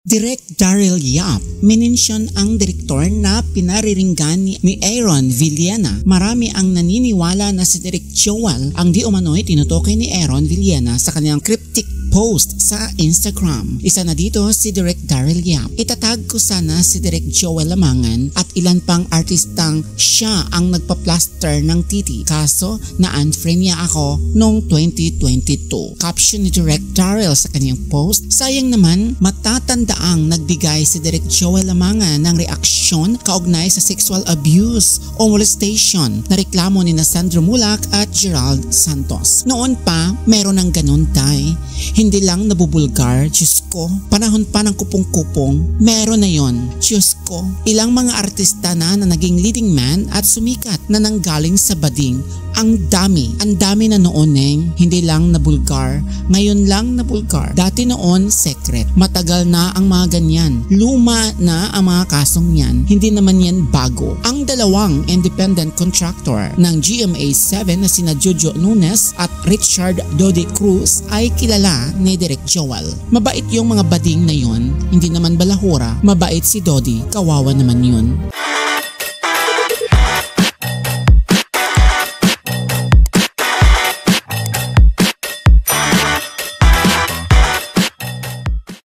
Direk Daryl Yap, minensyon ang direktor na pinariringgan ni Aaron Villena. Marami ang naniniwala na si Direk Joel ang di umano'y tinutukoy ni Aaron Villena sa kanyang cryptic post sa Instagram. Isa na dito si Direk Daryl Yap. Itatag ko sana si Direk Joel Lamangan at ilan pang artistang siya ang nagpa-plaster ng titi. Kaso na-unfriend niya ako noong 2022. Caption ni Direk Daryl sa kanyang post, sayang naman matatandaang nagbigay si Direk Joel Lamangan ng reaksyon kaugnay sa sexual abuse o molestation na reklamo ni Sandro Mulak at Gerald Santos. Noon pa, meron ng ganun tay. Hindi lang nabubulgar, Diyos ko. Panahon pa ng kupong-kupong, meron na yon, Diyos ko. Ilang mga artista na naging leading man at sumikat na nanggaling sa bading. Ang dami na noon hindi lang nabulgar, ngayon lang nabulgar. Dati noon, secret. Matagal na ang mga ganyan. Luma na ang mga kasong yan. Hindi naman yan bago. Ang dalawang independent contractor ng GMA7 na sina Jojo Nunes at Richard Dodi Cruz ay kilala ni Direk Joel. Mabait yung mga bading na yon, hindi naman balahura. Mabait si Dodi, kawawa naman yun.